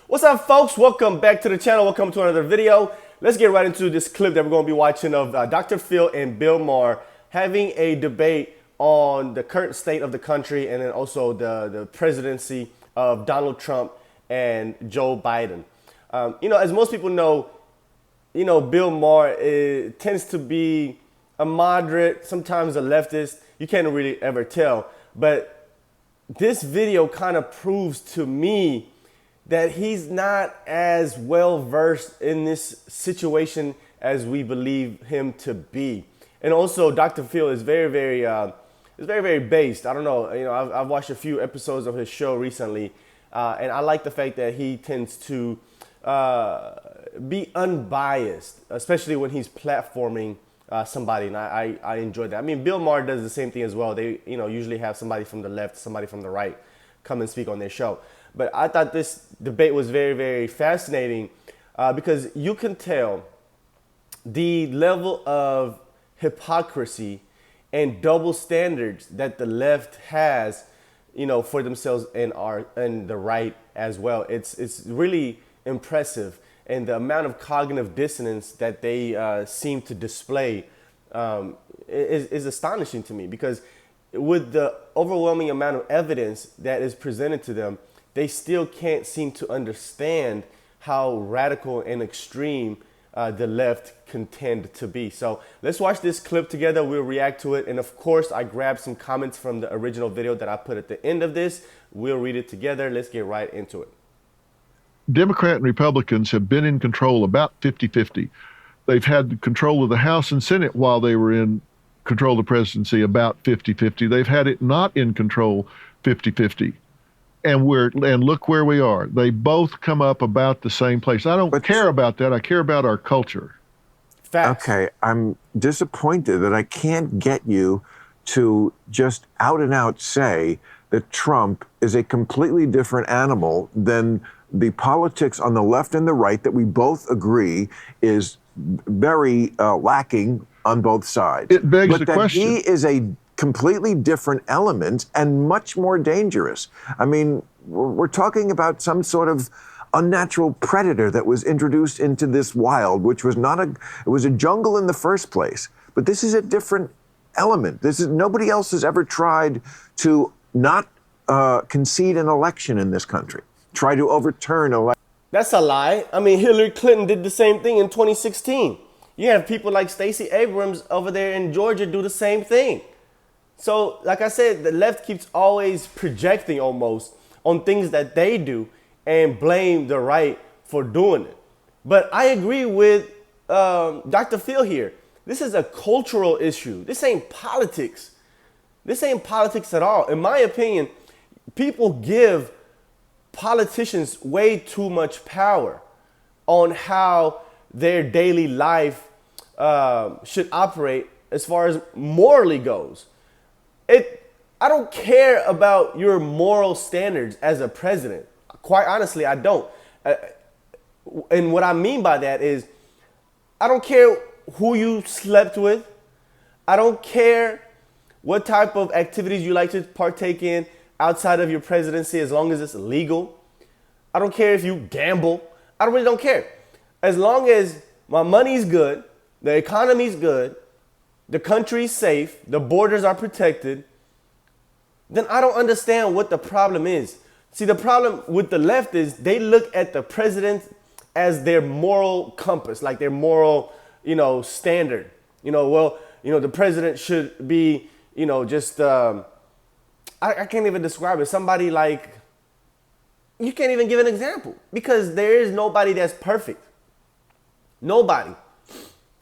What's up, folks? Welcome back to the channel. Welcome to another video. Let's get right into this clip that we're going to be watching of Dr. Phill and Bill Maher having a debate on the current state of the country and then also the presidency of Donald Trump and Joe Biden. As most people know, Bill Maher tends to be a moderate, sometimes a leftist. You can't really ever tell. But this video kind of proves to me that he's not as well versed in this situation as we believe him to be. And also, Dr. Phill is very based. I don't know. I've watched a few episodes of his show recently, and I like the fact that he tends to be unbiased, especially when he's platforming somebody, and I enjoy that. I mean, Bill Maher does the same thing as well. They usually have somebody from the left, somebody from the right come and speak on their show. But I thought this debate was very fascinating because you can tell the level of hypocrisy and double standards that the left has, for themselves and the right as well. It's really impressive, and the amount of cognitive dissonance that they seem to display is astonishing to me, because with the overwhelming amount of evidence that is presented to them, they still can't seem to understand how radical and extreme the left contend to be. So let's watch this clip together. We'll react to it. And of course, I grabbed some comments from the original video that I put at the end of this. We'll read it together. Let's get right into it. Democrat and Republicans have been in control about 50-50. They've had control of the House and Senate while they were in control of the presidency about 50-50. They've had it not in control 50-50. And look where we are. They both come up about the same place. I don't care about that. I care about our culture. Facts. Okay, I'm disappointed that I can't get you to just out and out say that Trump is a completely different animal than the politics on the left and the right that we both agree is very lacking on both sides. It begs the that question. He is a completely different element and much more dangerous. I mean, we're talking about some sort of unnatural predator that was introduced into this wild, which was it was a jungle in the first place. But this is a different element. Nobody else has ever tried to not concede an election in this country, try to overturn election. That's a lie. I mean, Hillary Clinton did the same thing in 2016. You have people like Stacey Abrams over there in Georgia do the same thing. So, like I said, the left keeps always projecting almost on things that they do and blame the right for doing it. But I agree with Dr. Phill here. This is a cultural issue. This ain't politics. This ain't politics at all. In my opinion, people give politicians way too much power on how their daily life should operate as far as morally goes. I don't care about your moral standards as a president. Quite honestly, I don't. And what I mean by that is, I don't care who you slept with. I don't care what type of activities you like to partake in outside of your presidency, as long as it's legal. I don't care if you gamble. I really don't care. As long as my money's good, the economy's good, the country's safe, the borders are protected, then I don't understand what the problem is. See, the problem with the left is they look at the president as their moral compass, like their moral, standard. The president should be, just, I can't even describe it. Somebody like, you can't even give an example, because there is nobody that's perfect. Nobody.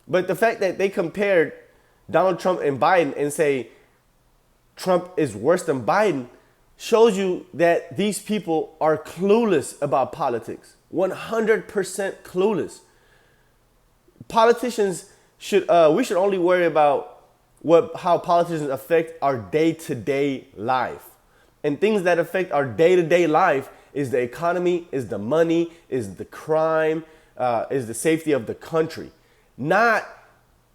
But the fact that they compared Donald Trump and Biden and say Trump is worse than Biden shows you that these people are clueless about politics. 100% clueless. Politicians we should only worry about how politicians affect our day-to-day life. And things that affect our day-to-day life is the economy, is the money, is the crime, is the safety of the country. Not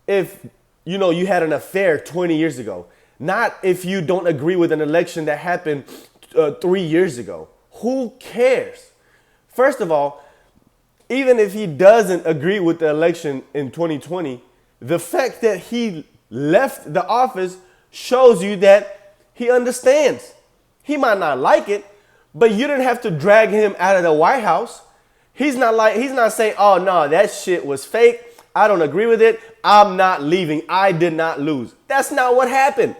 if you had an affair 20 years ago. Not if you don't agree with an election that happened 3 years ago. Who cares? First of all, even if he doesn't agree with the election in 2020, the fact that he left the office shows you that he understands. He might not like it, but you didn't have to drag him out of the White House. He's not saying, oh no, that shit was fake. I don't agree with it. I'm not leaving. I did not lose. That's not what happened.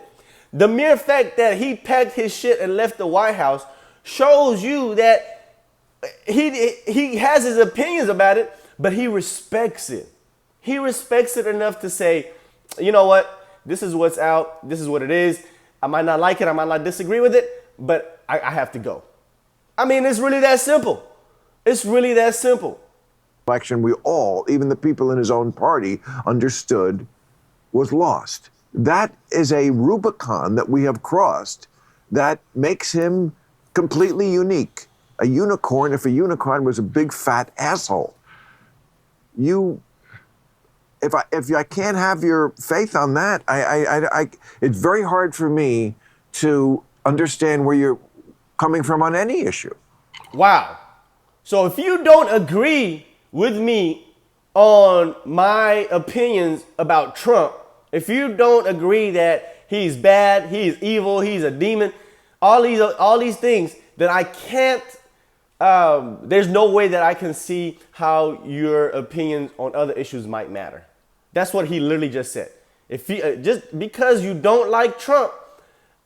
The mere fact that he packed his shit and left the White House shows you that he has his opinions about it, but he respects it. He respects it enough to say, you know what? This is what's out. This is what it is. I might not like it. I might not disagree with it, but I have to go. I mean, it's really that simple. It's really that simple. Election we all, even the people in his own party, understood was lost. That is a Rubicon that we have crossed that makes him completely unique. A unicorn, if a unicorn was a big fat asshole. If I can't have your faith on that, it's very hard for me to understand where you're coming from on any issue. Wow. So if you don't agree with me on my opinions about Trump, if you don't agree that he's bad, he's evil, he's a demon, all these things, then I can't, there's no way that I can see how your opinions on other issues might matter. That's what he literally just said. If just because you don't like Trump,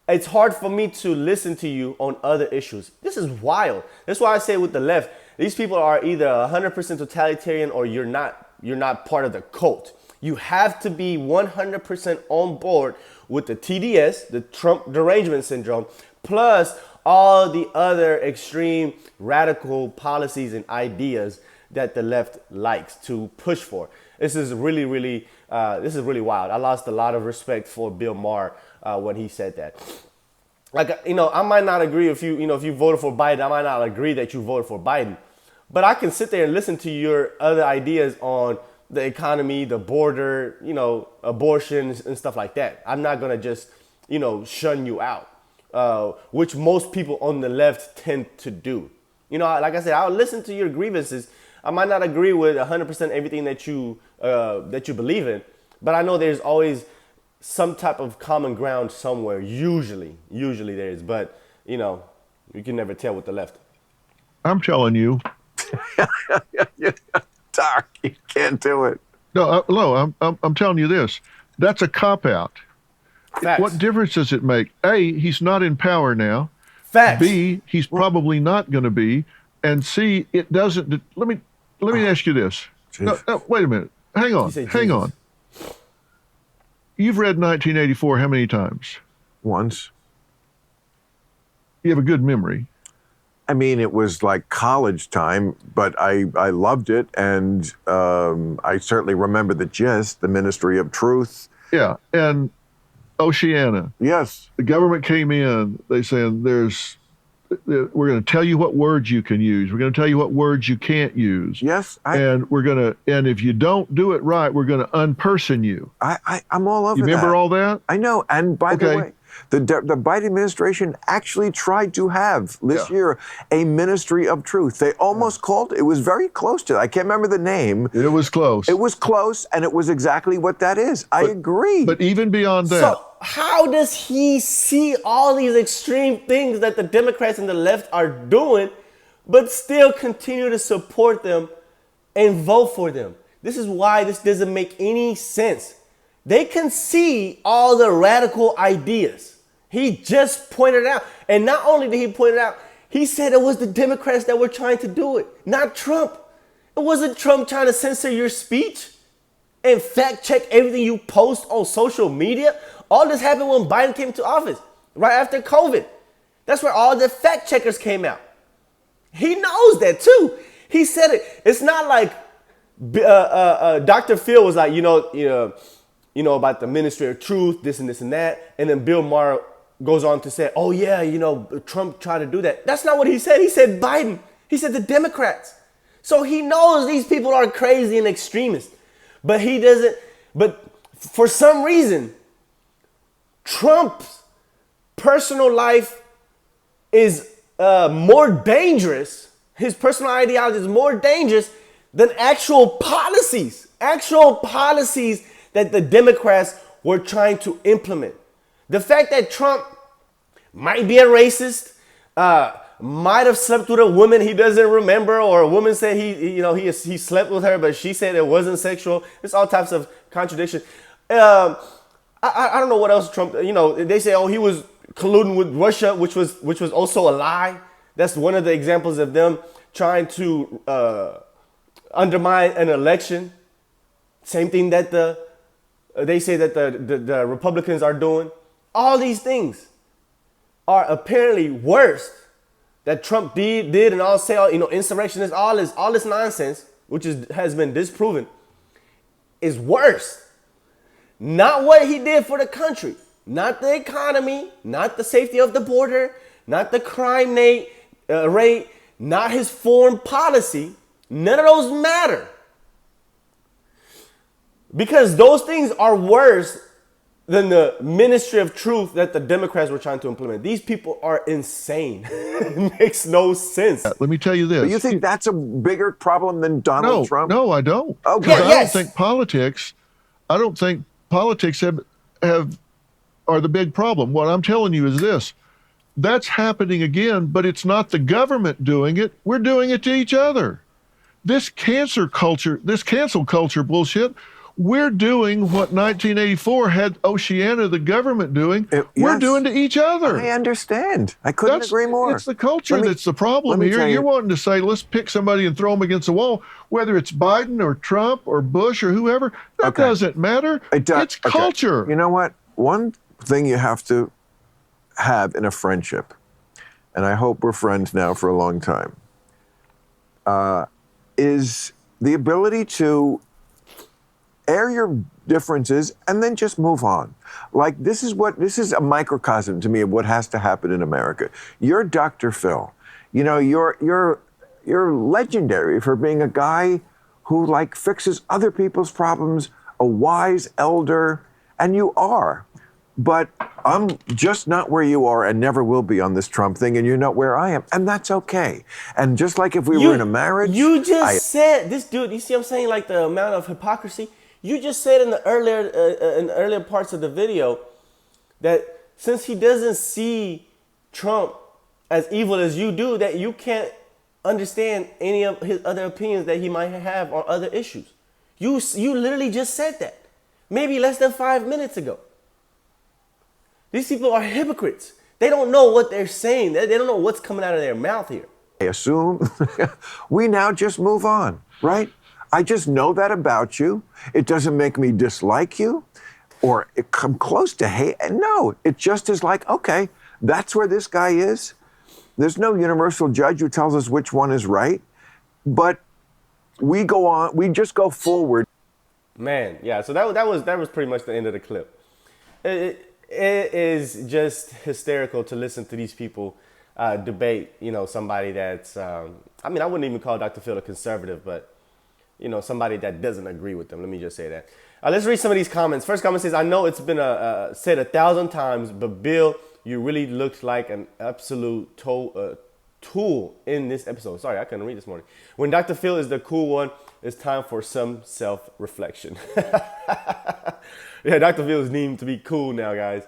it's hard for me to listen to you on other issues. This is wild. That's why I say with the left, these people are either 100% totalitarian or you're not part of the cult. You have to be 100% on board with the TDS, the Trump derangement syndrome, plus all the other extreme radical policies and ideas that the left likes to push for. This is really wild. I lost a lot of respect for Bill Maher when he said that. Like, I might not agree if you voted for Biden, I might not agree that you voted for Biden. But I can sit there and listen to your other ideas on the economy, the border, abortions and stuff like that. I'm not going to just, shun you out, which most people on the left tend to do. Like I said, I'll listen to your grievances. I might not agree with 100% everything that you believe in, but I know there's always some type of common ground somewhere. Usually there is, but you can never tell with the left. I'm telling you. Doc, you can't do it. No, I'm telling you this. That's a cop-out. Facts. What difference does it make? A, he's not in power now. Facts. B, he's probably not going to be. And C, it doesn't. Let me ask you this. No, wait a minute. Hang on. You've read 1984 how many times? Once. You have a good memory. I mean, it was like college time, but I loved it, and I certainly remember the gist, the Ministry of Truth. Yeah, and Oceana. Yes. The government came in, they said, we're going to tell you what words you can use. We're going to tell you what words you can't use. Yes. And if you don't do it right, we're going to unperson you. I'm all over that. You remember all that? I know. And by the way, the Biden administration actually tried to have this year a Ministry of Truth. They almost called it. It was very close to that. I can't remember the name. It was close. It was close, and it was exactly what that is. I agree. But even beyond that. So how does he see all these extreme things that the Democrats and the left are doing, but still continue to support them and vote for them? This is why this doesn't make any sense. They can see all the radical ideas. He just pointed it out. And not only did he point it out, he said it was the Democrats that were trying to do it, not Trump. It wasn't Trump trying to censor your speech and fact check everything you post on social media. All this happened when Biden came to office, right after COVID. That's where all the fact checkers came out. He knows that too. He said it. It's not like Dr. Phill was like, about the Ministry of Truth, this and this and that. And then Bill Maher goes on to say, oh yeah, Trump tried to do that. That's not what he said. He said Biden. He said the Democrats. So he knows these people are crazy and extremists. But he doesn't, but for some reason, Trump's personal life is more dangerous His personal ideology is more dangerous than actual policies that the Democrats were trying to implement. The fact that Trump might be a racist, might have slept with a woman he doesn't remember, or a woman said he slept with her, but she said it wasn't sexual. There's all types of contradiction. I don't know what else Trump. They say, oh, he was colluding with Russia, which was also a lie. That's one of the examples of them trying to undermine an election. Same thing that they say that the Republicans are doing. All these things are apparently worse that Trump did and all say, insurrectionists, all this nonsense, which has been disproven, is worse. Not what he did for the country, not the economy, not the safety of the border, not the crime rate, not his foreign policy. None of those matter. Because those things are worse than the ministry of truth that the Democrats were trying to implement. These people are insane. It makes no sense. Let me tell you this. But you think that's a bigger problem than Donald Trump? No, I don't. Okay. Because Yes. I don't think politics are the big problem. What I'm telling you is this. That's happening again, but it's not the government doing it. We're doing it to each other. This cancel culture bullshit, we're doing what 1984 had Oceania, the government, doing. We're Yes. doing to each other. I understand. I couldn't agree more. It's the culture that's the problem let me here. tell you- You're wanting to say, let's pick somebody and throw them against the wall, whether it's Biden or Trump or Bush or whoever. That Okay. doesn't matter. It's Okay. culture. You know what? One thing you have to have in a friendship, and I hope we're friends now for a long time, is the ability to air your differences and then just move on. Like this is a microcosm to me of what has to happen in America. You're Dr. Phill. You're legendary for being a guy who fixes other people's problems, a wise elder, and you are. But I'm just not where you are and never will be on this Trump thing, and you're not where I am, and that's okay. And just like if we were in a marriage, You just said this, dude. You see what I'm saying? Like the amount of hypocrisy. You just said in the earlier parts of the video that since he doesn't see Trump as evil as you do, that you can't understand any of his other opinions that he might have on other issues. You literally just said that, maybe less than 5 minutes ago. These people are hypocrites. They don't know what they're saying. They don't know what's coming out of their mouth here. I assume we now just move on, right? I just know that about you. It doesn't make me dislike you or come close to hate. No, it just is like, okay, that's where this guy is. There's no universal judge who tells us which one is right, but we go on, we just go forward. Man, yeah. So that was pretty much the end of the clip. It is just hysterical to listen to these people debate. Somebody that's I wouldn't even call Dr. Phill a conservative, but somebody that doesn't agree with them. Let me just say that. Let's read some of these comments. First comment says, I know it's been said 1,000 times, but Bill, you really looked like an absolute tool in this episode. Sorry, I couldn't read this morning. When Dr. Phill is the cool one, it's time for some self-reflection. Yeah, Dr. Phill is needing to be cool now, guys.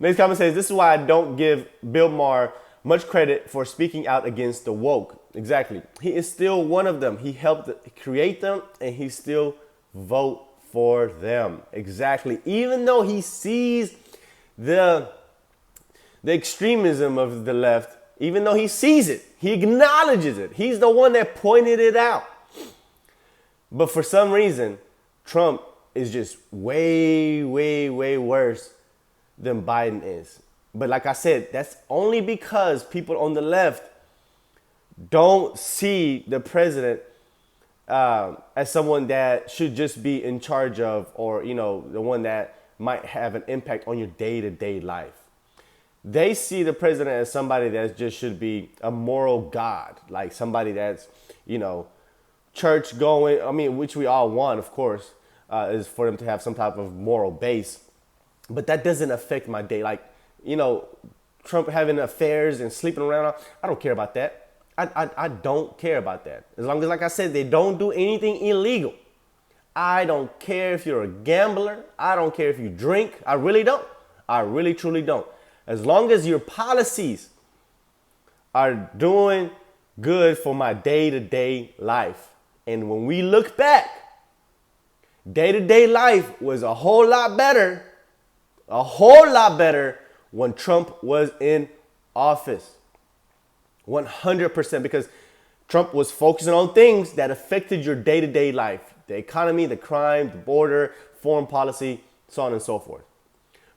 Next comment says, this is why I don't give Bill Maher much credit for speaking out against the woke. Exactly. He is still one of them. He helped create them, and he still vote for them. Exactly. Even though he sees the extremism of the left, even though he sees it, he acknowledges it. He's the one that pointed it out. But for some reason, Trump is just way, way, way worse than Biden is. But like I said, that's only because people on the left don't see the president as someone that should just be in charge of, or, the one that might have an impact on your day-to-day life. They see the president as somebody that just should be a moral god, like somebody that's, church going, which we all want, of course, is for them to have some type of moral base. But that doesn't affect my day. Like, Trump having affairs and sleeping around, I don't care about that. I don't care about that. As long as, like I said, they don't do anything illegal. I don't care if you're a gambler. I don't care if you drink. I really don't. I really, truly don't. As long as your policies are doing good for my day-to-day life. And when we look back, day-to-day life was a whole lot better when Trump was in office. 100%, because Trump was focusing on things that affected your day-to-day life. The economy, the crime, the border, foreign policy, so on and so forth.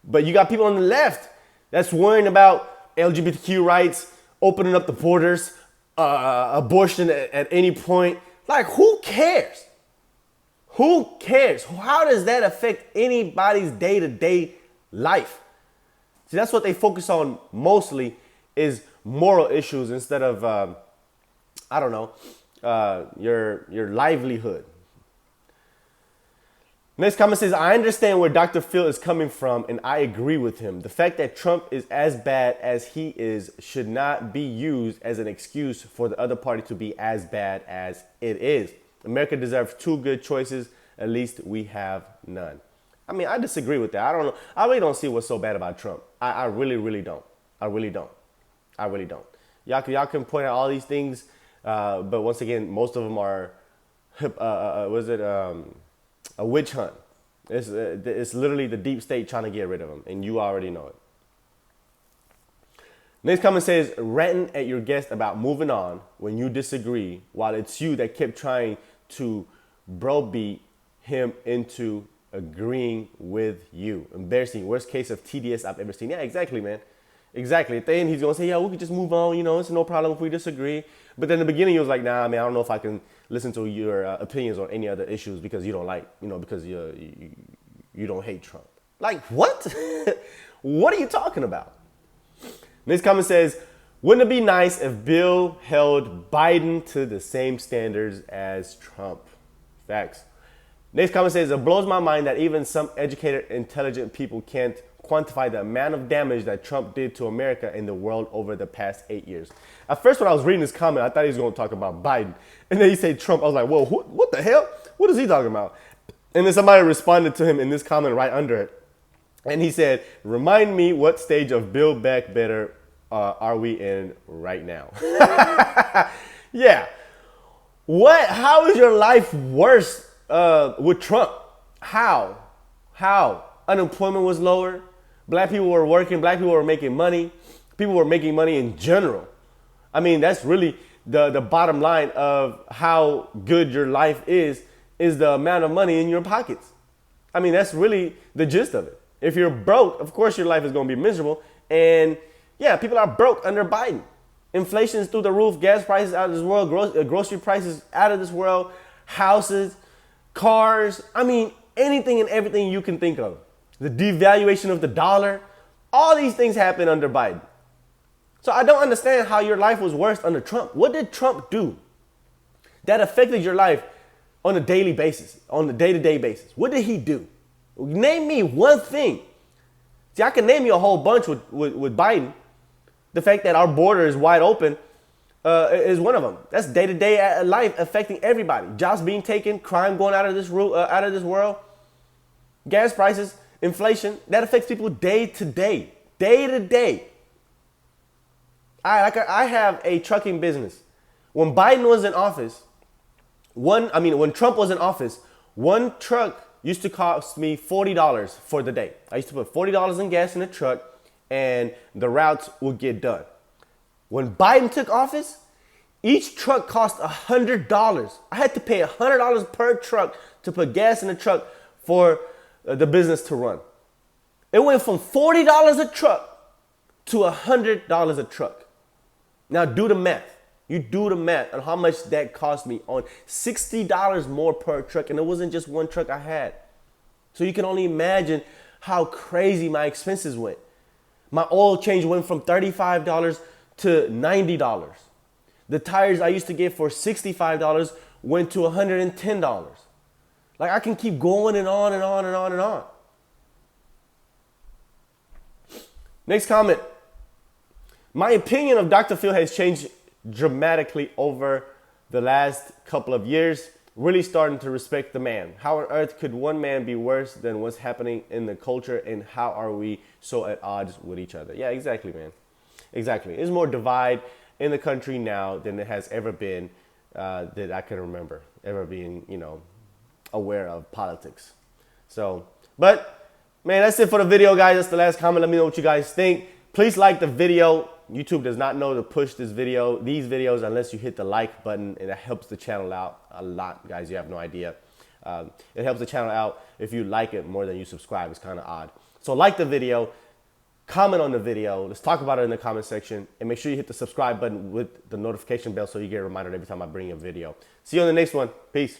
But you got people on the left that's worrying about LGBTQ rights, opening up the borders, abortion at any point. Like, who cares? Who cares? How does that affect anybody's day-to-day life? See, that's what they focus on mostly, is moral issues instead of, your livelihood. Next comment says, I understand where Dr. Phill is coming from, and I agree with him. The fact that Trump is as bad as he is should not be used as an excuse for the other party to be as bad as it is. America deserves two good choices. At least we have none. I mean, I disagree with that. I don't know. I really don't see what's so bad about Trump. I really, really don't. I really don't. Y'all can point out all these things, but once again, most of them are, a witch hunt. It's literally the deep state trying to get rid of him, and you already know it. Next comment says, ranting at your guest about moving on when you disagree, while it's you that kept trying to browbeat him into agreeing with you. Embarrassing. Worst case of TDS I've ever seen. Yeah, exactly, man. Exactly. At the end, he's going to say, yeah, we could just move on. It's no problem if we disagree. But then in the beginning, he was like, nah, man, I don't know if I can listen to your opinions on any other issues because you don't like, because you don't hate Trump. Like, what? What are you talking about? Next comment says, wouldn't it be nice if Bill held Biden to the same standards as Trump? Facts. Next comment says, it blows my mind that even some educated, intelligent people can't quantify the amount of damage that Trump did to America and the world over the past 8 years. At first, when I was reading this comment, I thought he was going to talk about Biden. And then he said Trump. I was like, whoa, what the hell? What is he talking about? And then somebody responded to him in this comment right under it. And he said, remind me what stage of Build Back Better are we in right now? Yeah. How is your life worse with Trump? How? Unemployment was lower. Black people were working. Black people were making money. People were making money in general. I mean, that's really the bottom line of how good your life is the amount of money in your pockets. I mean, that's really the gist of it. If you're broke, of course your life is going to be miserable. And yeah, people are broke under Biden. Inflation is through the roof. Gas prices out of this world. Grocery prices out of this world. Houses, cars. I mean, anything and everything you can think of. The devaluation of the dollar. All these things happen under Biden. So I don't understand how your life was worse under Trump. What did Trump do that affected your life on a daily basis, on a day-to-day basis? What did he do? Name me one thing. See, I can name you a whole bunch with Biden. The fact that our border is wide open is one of them. That's day-to-day life affecting everybody. Jobs being taken, crime going out of this world, gas prices, inflation. That affects people day to day. I have a trucking business. When Biden was in office, when Trump was in office, one truck used to cost me $40 for the day. I used to put $40 in gas in the truck and the routes would get done. When Biden took office, each truck cost $100. I had to pay $100 per truck to put gas in the truck for the business to run. It went from $40 a truck to $100 a truck. Now do the math. You do the math on how much that cost me on $60 more per truck. And it wasn't just one truck I had. So you can only imagine how crazy my expenses went. My oil change went from $35 to $90. The tires I used to get for $65 went to $110. Like, I can keep going and on and on and on and on. Next comment. My opinion of Dr. Phill has changed dramatically over the last couple of years, really starting to respect the man. How on earth could one man be worse than what's happening in the culture, and how are we so at odds with each other? Yeah, exactly, man. Exactly. There's more divide in the country now than there has ever been that I can remember, ever being, aware of politics. So, but, man, that's it for the video, guys. That's the last comment. Let me know what you guys think. Please like the video. YouTube does not know to push these videos, unless you hit the like button, and that helps the channel out a lot, guys. You have no idea. It helps the channel out if you like it more than you subscribe. It's kind of odd. So like the video, comment on the video. Let's talk about it in the comment section, and make sure you hit the subscribe button with the notification bell so you get reminded every time I bring a video. See you on the next one. Peace.